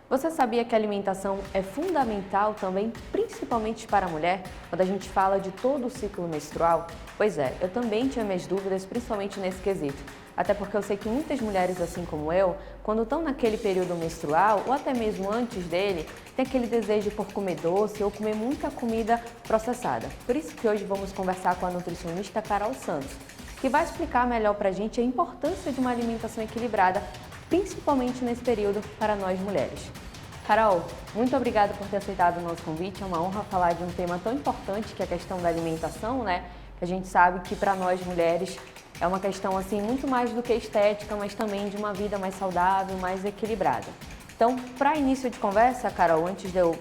Você sabia que a alimentação é fundamental também, principalmente para a mulher, quando a gente fala de todo o ciclo menstrual? Pois é, eu também tinha minhas dúvidas, principalmente nesse quesito. Até porque eu sei que muitas mulheres, assim como eu, quando estão naquele período menstrual, ou até mesmo antes dele, tem aquele desejo por comer doce ou comer muita comida processada. Por isso que hoje vamos conversar com a nutricionista Carol Santos, que vai explicar melhor para a gente a importância de uma alimentação equilibrada, principalmente nesse período para nós mulheres. Carol, muito obrigada por ter aceitado o nosso convite. É uma honra falar de um tema tão importante que é a questão da alimentação, né? Que a gente sabe que para nós mulheres é uma questão assim muito mais do que estética, mas também de uma vida mais saudável, mais equilibrada. Então, para início de conversa, Carol, antes de eu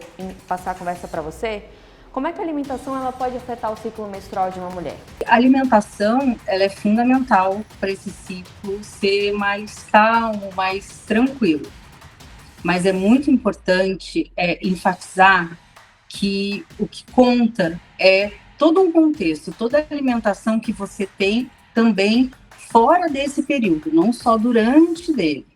passar a conversa para você, como é que a alimentação ela pode afetar o ciclo menstrual de uma mulher? A alimentação, ela é fundamental para esse ciclo ser mais calmo, mais tranquilo. Mas é muito importante enfatizar que o que conta é todo um contexto, toda a alimentação que você tem também fora desse período, não só durante dele.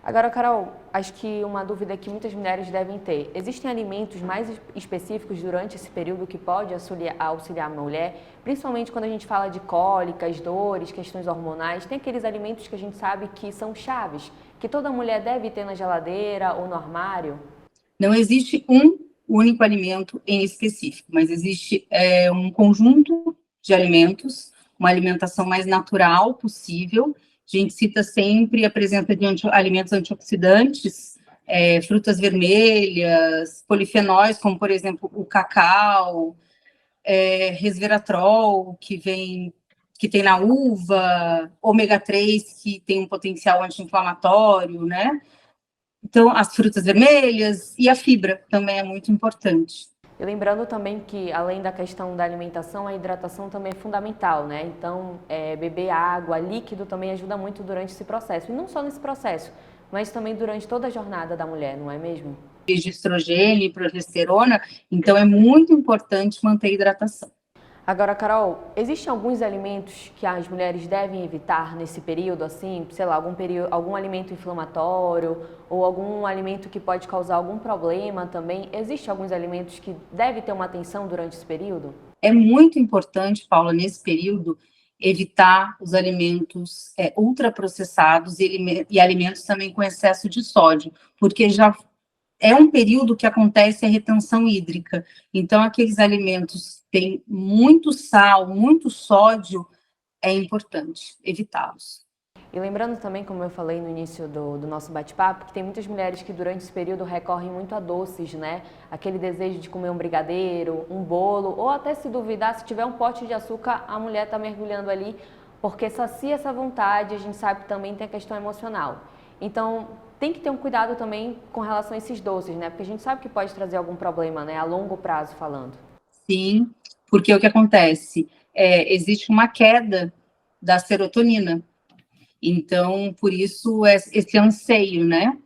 Agora, Carol, acho que uma dúvida que muitas mulheres devem ter: existem alimentos mais específicos durante esse período que pode auxiliar a mulher, principalmente quando a gente fala de cólicas, dores, questões hormonais? Tem aqueles alimentos que a gente sabe que são chaves, que toda mulher deve ter na geladeira ou no armário? Não existe um único alimento em específico, mas existe um conjunto de alimentos, uma alimentação mais natural possível. A gente cita sempre a presença de alimentos antioxidantes, frutas vermelhas, polifenóis, como, por exemplo, o cacau, resveratrol, que tem na uva, ômega 3, que tem um potencial anti-inflamatório, né? Então, as frutas vermelhas e a fibra também é muito importante. E lembrando também que, além da questão da alimentação, a hidratação também é fundamental, né? Então, beber água, líquido também ajuda muito durante esse processo. E não só nesse processo, mas também durante toda a jornada da mulher, não é mesmo? De estrogênio e progesterona, então é muito importante manter a hidratação. Agora, Carol, existem alguns alimentos que as mulheres devem evitar nesse período, assim, sei lá, algum alimento inflamatório ou algum alimento que pode causar algum problema também? Existem alguns alimentos que devem ter uma atenção durante esse período? É muito importante, Paula, nesse período, evitar os alimentos ultraprocessados e alimentos também com excesso de sódio, porque já é um período que acontece a retenção hídrica. Então, aqueles alimentos que têm muito sal, muito sódio, é importante evitá-los. E lembrando também, como eu falei no início do nosso bate-papo, que tem muitas mulheres que durante esse período recorrem muito a doces, né? Aquele desejo de comer um brigadeiro, um bolo, ou até se duvidar, se tiver um pote de açúcar, a mulher está mergulhando ali, porque sacia essa vontade, a gente sabe que também tem a questão emocional. Então, tem que ter um cuidado também com relação a esses doces, né? Porque a gente sabe que pode trazer algum problema, né? A longo prazo falando. Sim, porque o que acontece? Existe uma queda da serotonina. Então, por isso, esse anseio, né,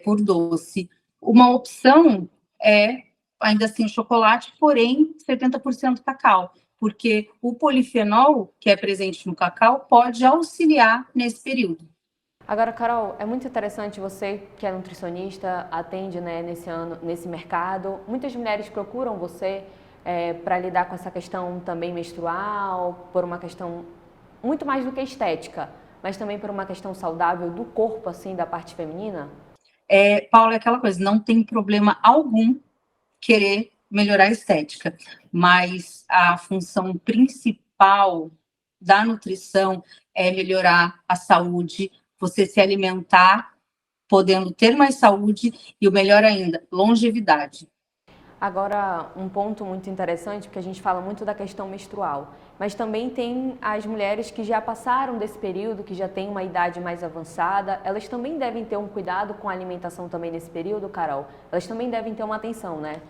por doce. Uma opção é, ainda assim, o chocolate, porém, 70% cacau, porque o polifenol, que é presente no cacau, pode auxiliar nesse período. Agora, Carol, é muito interessante você, que é nutricionista, atende, né, nesse mercado. Muitas mulheres procuram você para lidar com essa questão também menstrual, por uma questão muito mais do que estética, mas também por uma questão saudável do corpo, assim, da parte feminina. Paula, é aquela coisa, não tem problema algum querer melhorar a estética, mas a função principal da nutrição é melhorar a saúde, você se alimentar, podendo ter mais saúde e, o melhor ainda, longevidade. Agora, um ponto muito interessante, porque a gente fala muito da questão menstrual, mas também tem as mulheres que já passaram desse período, que já têm uma idade mais avançada, elas também devem ter um cuidado com a alimentação também nesse período, Carol? Elas também devem ter uma atenção, né?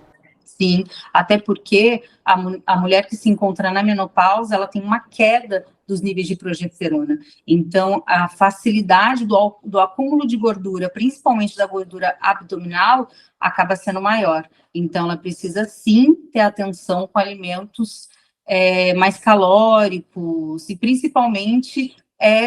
Sim, até porque a mulher que se encontra na menopausa, ela tem uma queda dos níveis de progesterona. Então, a facilidade do acúmulo de gordura, principalmente da gordura abdominal, acaba sendo maior. Então, ela precisa, sim, ter atenção com alimentos mais calóricos e, principalmente,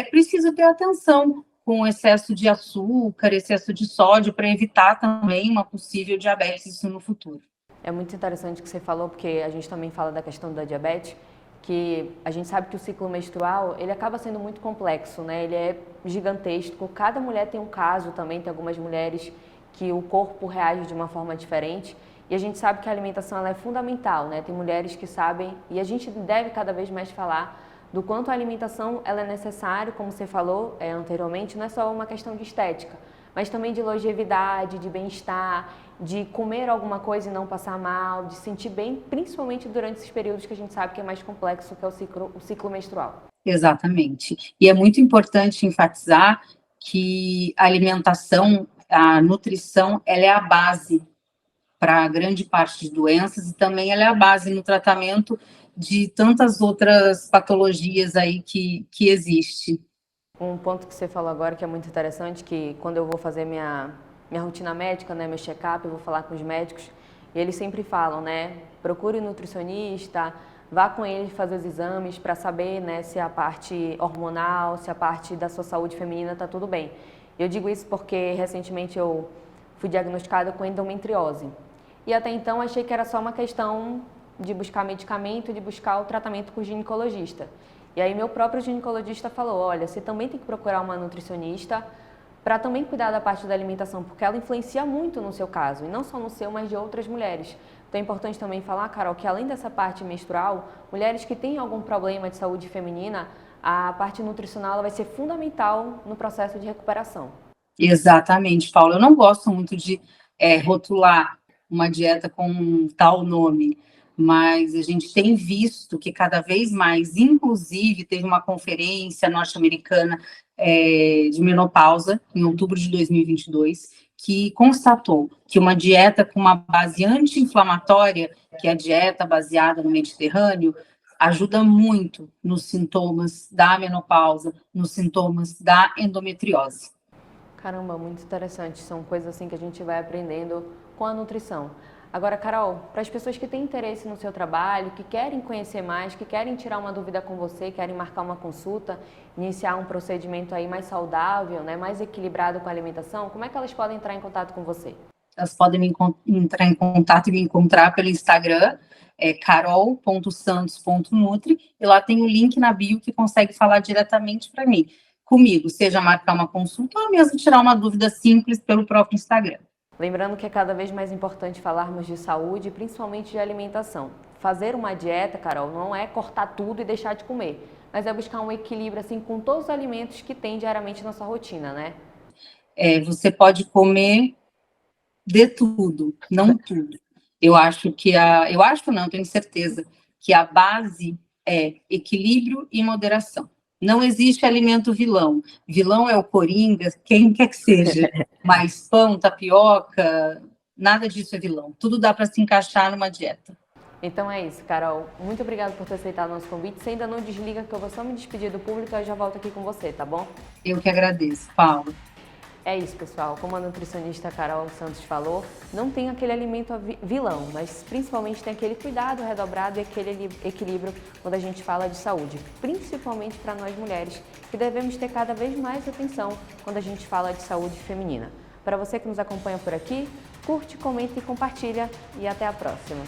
precisa ter atenção com excesso de açúcar, excesso de sódio, para evitar também uma possível diabetes no futuro. É muito interessante o que você falou, porque a gente também fala da questão da diabetes, que a gente sabe que o ciclo menstrual, ele acaba sendo muito complexo, né? Ele é gigantesco, cada mulher tem um caso também, tem algumas mulheres que o corpo reage de uma forma diferente, e a gente sabe que a alimentação ela é fundamental, né? Tem mulheres que sabem, e a gente deve cada vez mais falar do quanto a alimentação ela é necessária, como você falou anteriormente, não é só uma questão de estética, mas também de longevidade, de bem-estar, de comer alguma coisa e não passar mal, de sentir bem, principalmente durante esses períodos que a gente sabe que é mais complexo, que é o ciclo menstrual. Exatamente. E é muito importante enfatizar que a alimentação, a nutrição, ela é a base para grande parte de doenças e também ela é a base no tratamento de tantas outras patologias aí que existe. Um ponto que você falou agora que é muito interessante, que quando eu vou fazer minha rotina médica, né, meu check-up, eu vou falar com os médicos, e eles sempre falam, né, procure um nutricionista, vá com ele fazer os exames para saber, né, se a parte hormonal, se a parte da sua saúde feminina está tudo bem. Eu digo isso porque recentemente eu fui diagnosticada com endometriose. E até então achei que era só uma questão de buscar medicamento, de buscar o tratamento com o ginecologista. E aí meu próprio ginecologista falou, olha, você também tem que procurar uma nutricionista para também cuidar da parte da alimentação, porque ela influencia muito no seu caso, e não só no seu, mas de outras mulheres. Então é importante também falar, Carol, que além dessa parte menstrual, mulheres que têm algum problema de saúde feminina, a parte nutricional ela vai ser fundamental no processo de recuperação. Exatamente, Paulo. Eu não gosto muito de rotular uma dieta com um tal nome, mas a gente tem visto que cada vez mais, inclusive teve uma conferência norte-americana de menopausa, em outubro de 2022, que constatou que uma dieta com uma base anti-inflamatória, que é a dieta baseada no Mediterrâneo, ajuda muito nos sintomas da menopausa, nos sintomas da endometriose. Caramba, muito interessante. São coisas assim que a gente vai aprendendo com a nutrição. Agora, Carol, para as pessoas que têm interesse no seu trabalho, que querem conhecer mais, que querem tirar uma dúvida com você, querem marcar uma consulta, iniciar um procedimento aí mais saudável, né, mais equilibrado com a alimentação, como é que elas podem entrar em contato com você? Elas podem entrar em contato e me encontrar pelo Instagram, carol.santos.nutri, e lá tem o link na bio que consegue falar diretamente para mim, comigo, seja marcar uma consulta ou mesmo tirar uma dúvida simples pelo próprio Instagram. Lembrando que é cada vez mais importante falarmos de saúde, principalmente de alimentação. Fazer uma dieta, Carol, não é cortar tudo e deixar de comer, mas é buscar um equilíbrio assim com todos os alimentos que tem diariamente na sua rotina, né? Você pode comer de tudo, não tudo. Eu acho não, tenho certeza que a base é equilíbrio e moderação. Não existe alimento vilão. Vilão é o coringa, quem quer que seja. Mas pão, tapioca, nada disso é vilão. Tudo dá para se encaixar numa dieta. Então é isso, Carol. Muito obrigada por ter aceitado o nosso convite. Você ainda não desliga, que eu vou só me despedir do público e eu já volto aqui com você, tá bom? Eu que agradeço, Paulo. É isso, pessoal. Como a nutricionista Carol Santos falou, não tem aquele alimento vilão, mas principalmente tem aquele cuidado redobrado e aquele equilíbrio quando a gente fala de saúde, principalmente para nós mulheres, que devemos ter cada vez mais atenção quando a gente fala de saúde feminina. Para você que nos acompanha por aqui, curte, comenta e compartilha e até a próxima.